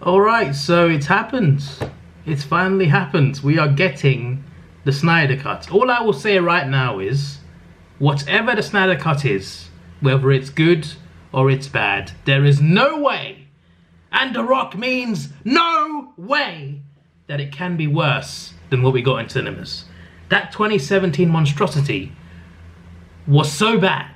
Alright, so it's happened. It's finally happened. We are getting the Snyder Cut. All I will say right now is, whatever the Snyder Cut is, whether it's good or it's bad, there is no way, and The Rock means no way, that it can be worse than what we got in cinemas. That 2017 monstrosity was so bad.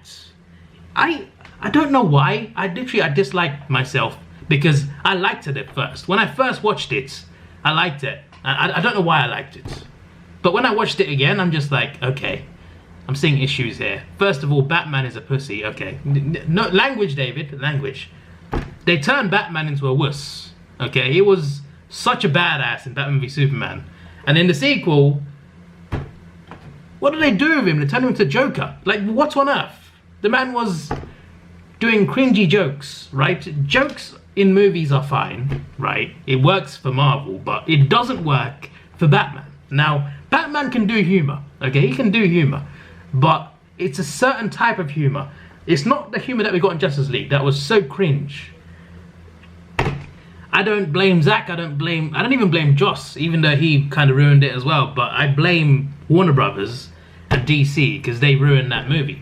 I don't know why. I disliked myself because I liked it at first. When I first watched it, I liked it. I don't know why I liked it. But when I watched it again, I'm just like, okay, I'm seeing issues here. First of all, Batman is a pussy. Okay, no language, David, language. They turned Batman into a wuss. Okay, he was such a badass in Batman v Superman, and in the sequel, what did they do with him? They turned him into Joker. Like, what on earth? The man was doing cringy jokes, right? Jokes in movies are fine, right? It works for Marvel, but it doesn't work for Batman. Now, Batman can do humor, okay? He can do humor, but it's a certain type of humor. It's not the humor that we got in Justice League. That was so cringe. I don't blame Zack, I don't even blame Joss, even though he kind of ruined it as well, but I blame Warner Brothers and DC because they ruined that movie.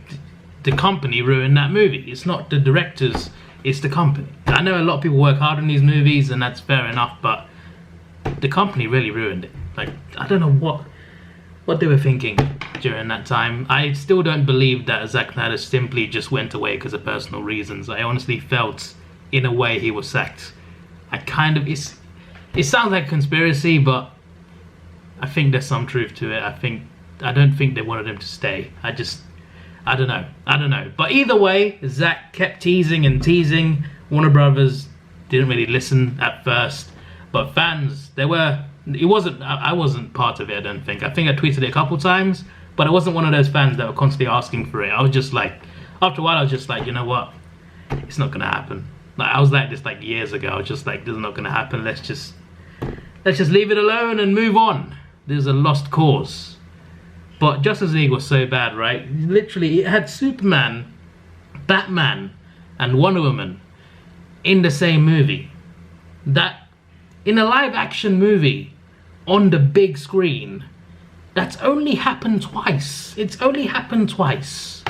The company ruined that movie. It's not the directors, it's the company. I know a lot of people work hard on these movies and that's fair enough, but the company really ruined it. Like, I don't know what they were thinking during that time. I still don't believe that Zack Snyder simply just went away because of personal reasons. I honestly felt, in a way, he was sacked. It sounds like a conspiracy, but I think there's some truth to it. I don't think they wanted him to stay. I don't know. But either way, Zack kept teasing and teasing. Warner Brothers didn't really listen at first, but fans, I wasn't part of it, I don't think. I think I tweeted it a couple times, but I wasn't one of those fans that were constantly asking for it. I was just like, after a while, I was just like, you know what? It's not gonna happen. Like, I was like this like years ago. I was just like, this is not gonna happen. Let's just leave it alone and move on. There's a lost cause. But Justice League was so bad, right? Literally, it had Superman, Batman, and Wonder Woman in the same movie. That, in a live-action movie, on the big screen, that's only happened twice. It's only happened twice.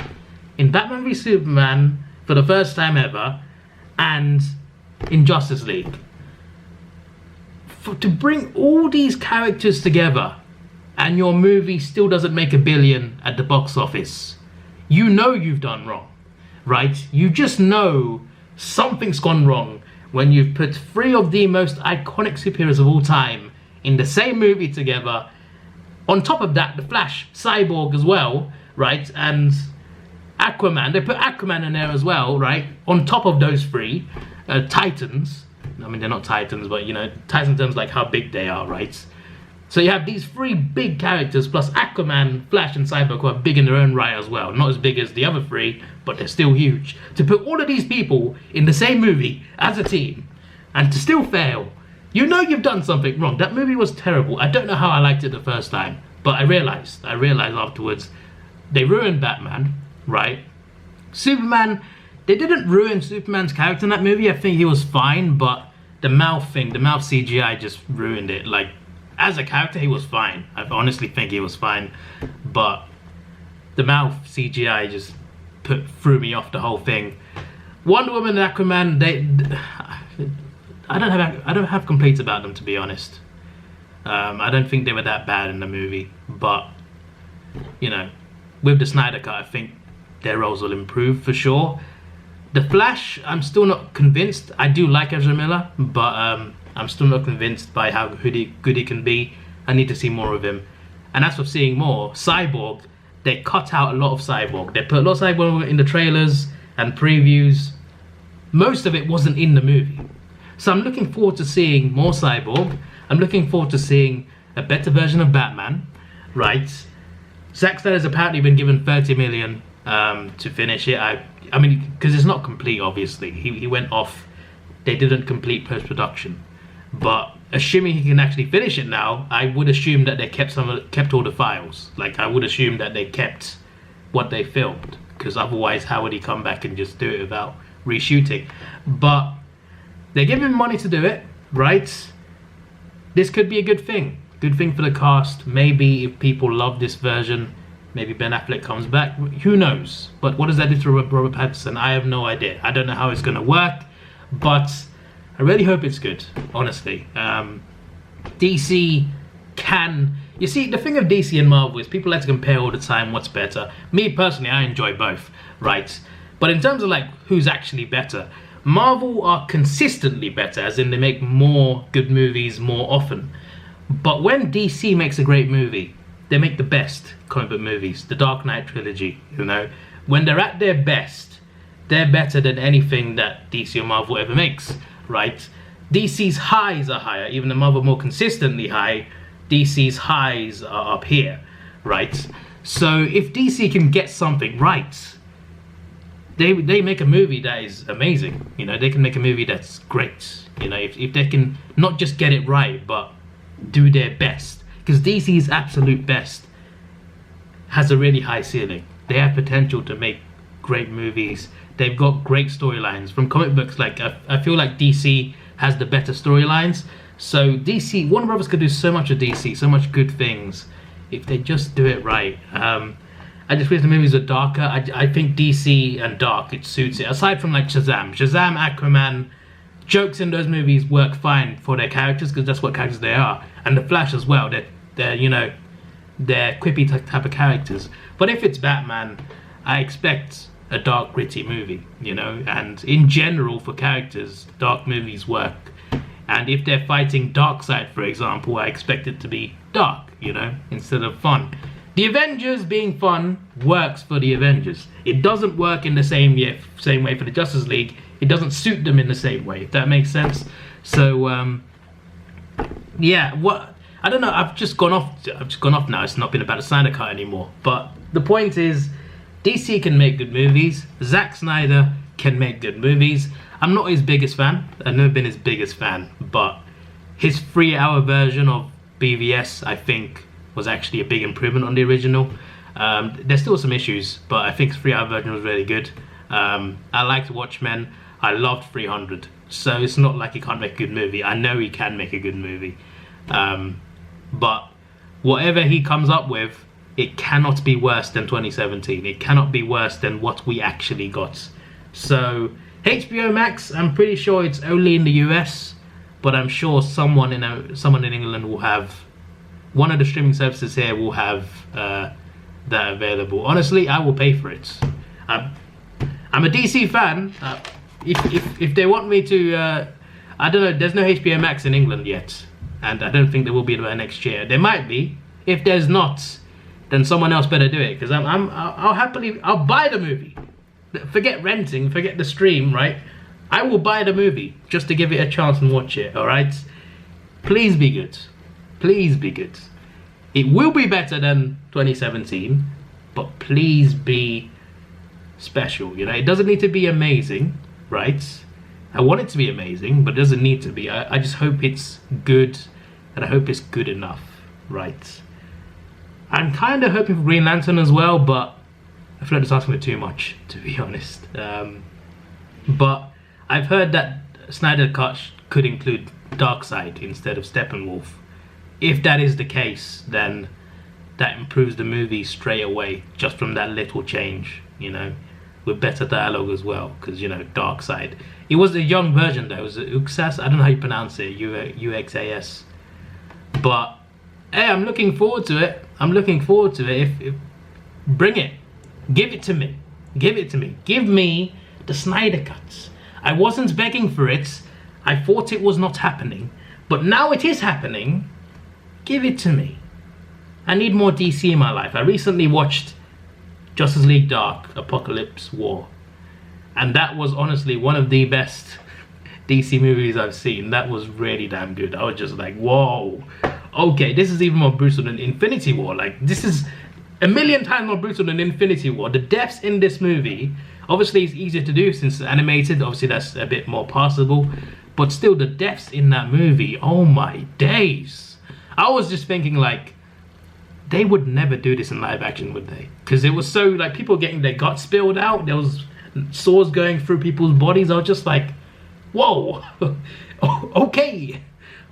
In Batman v Superman, for the first time ever, and in Justice League. To bring all these characters together and your movie still doesn't make $1 billion at the box office, you know you've done wrong, right? You just know something's gone wrong when you've put 3 of the most iconic superheroes of all time in the same movie together. On top of that, the Flash, Cyborg as well, right? And Aquaman, they put Aquaman in there as well, right? On top of those 3 Titans. I mean, they're not Titans, but you know, Titans in terms of like how big they are, right? So you have these 3 big characters plus Aquaman, Flash, and Cyborg, who are big in their own right as well. Not as big as the other 3, but they're still huge. To put all of these people in the same movie as a team and to still fail, you know you've done something wrong. That movie was terrible. I don't know how I liked it the first time, but I realized afterwards they ruined Batman. Right? Superman, they didn't ruin Superman's character in that movie. I think he was fine, but the mouth CGI just ruined it. Like, as a character, he was fine. I honestly think he was fine, but the mouth CGI just threw me off the whole thing. Wonder Woman and Aquaman, I don't have complaints about them, to be honest. I don't think they were that bad in the movie, but you know, with the Snyder Cut, I think their roles will improve for sure. The Flash, I'm still not convinced. I do like Ezra Miller, but I'm still not convinced by how good he can be. I need to see more of him. And as for seeing more, Cyborg, they cut out a lot of Cyborg. They put a lot of Cyborg in the trailers and previews. Most of it wasn't in the movie. So I'm looking forward to seeing more Cyborg. I'm looking forward to seeing a better version of Batman, right? Zack Snyder's apparently been given 30 million to finish it. I mean, because it's not complete, obviously. He went off. They didn't complete post-production. But assuming he can actually finish it now, I would assume that they kept all the files. Like, I would assume that they kept what they filmed, because otherwise how would he come back and just do it without reshooting? But they give him money to do it, right? This could be a good thing. Good thing for the cast. Maybe if people love this version, maybe Ben Affleck comes back. Who knows? But what does that do to Robert Pattinson? I have no idea. I don't know how it's going to work, but I really hope it's good, honestly. DC can... You see, the thing of DC and Marvel is people like to compare all the time what's better. Me, personally, I enjoy both, right? But in terms of, like, who's actually better, Marvel are consistently better, as in they make more good movies more often. But when DC makes a great movie, they make the best comic book movies. The Dark Knight trilogy, you know? When they're at their best, they're better than anything that DC or Marvel ever makes, right? DC's highs are higher, even though Marvel more consistently high. DC's highs are up here, right? So if DC can get something right, they make a movie that is amazing. You know, they can make a movie that's great. You know, if they can not just get it right, but do their best. Because DC's absolute best has a really high ceiling. They have potential to make great movies. They've got great storylines. From comic books, like I feel like DC has the better storylines. So DC, Warner Brothers could do so much of DC, so much good things, if they just do it right. I just wish the movies are darker. I think DC and dark, it suits it. Aside from like Shazam, Aquaman, jokes in those movies work fine for their characters because that's what characters they are. And the Flash as well. They're you know, they're quippy type of characters. But if it's Batman, I expect a dark, gritty movie, you know. And in general, for characters, dark movies work. And if they're fighting Darkseid, for example, I expect it to be dark, you know, instead of fun. The Avengers being fun works for the Avengers. It doesn't work in the same way for the Justice League. It doesn't suit them in the same way, if that makes sense. So, yeah, I don't know. I've just gone off now. It's not been about the Snyder Cut anymore. But the point is, DC can make good movies. Zack Snyder can make good movies. I'm not his biggest fan. I've never been his biggest fan, but his 3-hour version of BVS, I think, was actually a big improvement on the original. There's still some issues, but I think his 3-hour version was really good. I liked Watchmen. I loved 300. So it's not like he can't make a good movie. I know he can make a good movie. But whatever he comes up with, it cannot be worse than 2017. It cannot be worse than what we actually got. So HBO Max, I'm pretty sure it's only in the US, but I'm sure someone in England will have, one of the streaming services here will have that available. Honestly, I will pay for it. I'm a DC fan. If they want me to, I don't know. There's no HBO Max in England yet, and I don't think there will be by next year. There might be. If there's not, then someone else better do it, because I'll buy the movie. Forget renting, forget the stream, right? I will buy the movie just to give it a chance and watch it, alright? Please be good. Please be good. It will be better than 2017, but please be special, you know? It doesn't need to be amazing, right? I want it to be amazing, but it doesn't need to be. I just hope it's good, and I hope it's good enough, right? I'm kind of hoping for Green Lantern as well, but I feel like it's asking for too much, to be honest. But I've heard that Snyder Cut could include Darkseid instead of Steppenwolf. If that is the case, then that improves the movie straight away, just from that little change, you know, with better dialogue as well, because, you know, Darkseid. It was a young version though. It was Uxas, I don't know how you pronounce it, UXAS. But hey, I'm looking forward to it. I'm looking forward to it. If bring it. Give it to me. Give it to me. Give me the Snyder Cuts. I wasn't begging for it. I thought it was not happening. But now it is happening. Give it to me. I need more DC in my life. I recently watched Justice League Dark, Apocalypse War. And that was honestly one of the best DC movies I've seen. That was really damn good. I was just like, whoa. Okay, this is even more brutal than Infinity War. Like, this is a million times more brutal than Infinity War. The deaths in this movie, obviously it's easier to do since it's animated. Obviously that's a bit more passable. But still, the deaths in that movie, oh my days. I was just thinking, like, they would never do this in live action, would they? Because it was so, like, people getting their guts spilled out. There was swords going through people's bodies. I was just like, whoa. Okay.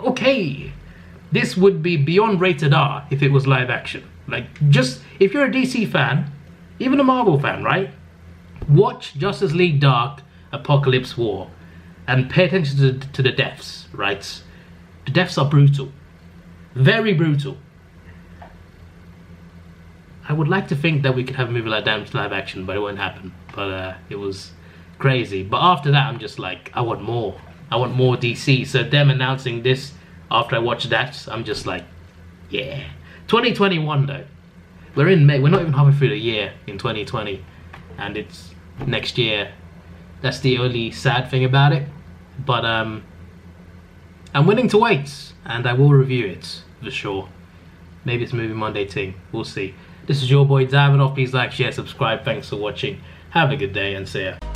okay, this would be beyond rated R if it was live action. Like, just, if you're a DC fan, even a Marvel fan, right? Watch Justice League Dark Apocalypse War and pay attention to the deaths, right? The deaths are brutal. Very brutal. I would like to think that we could have a movie like that live action, but it won't happen. But it was crazy. But after that, I'm just like, I want more. I want more DC. So them announcing this after I watched that, I'm just like, yeah. 2021 though. We're in May. We're not even halfway through the year in 2020. And it's next year. That's the only sad thing about it. But I'm willing to wait. And I will review it for sure. Maybe it's Movie Monday thing. We'll see. This is your boy Davidoff. Please like, share, subscribe. Thanks for watching. Have a good day and see ya.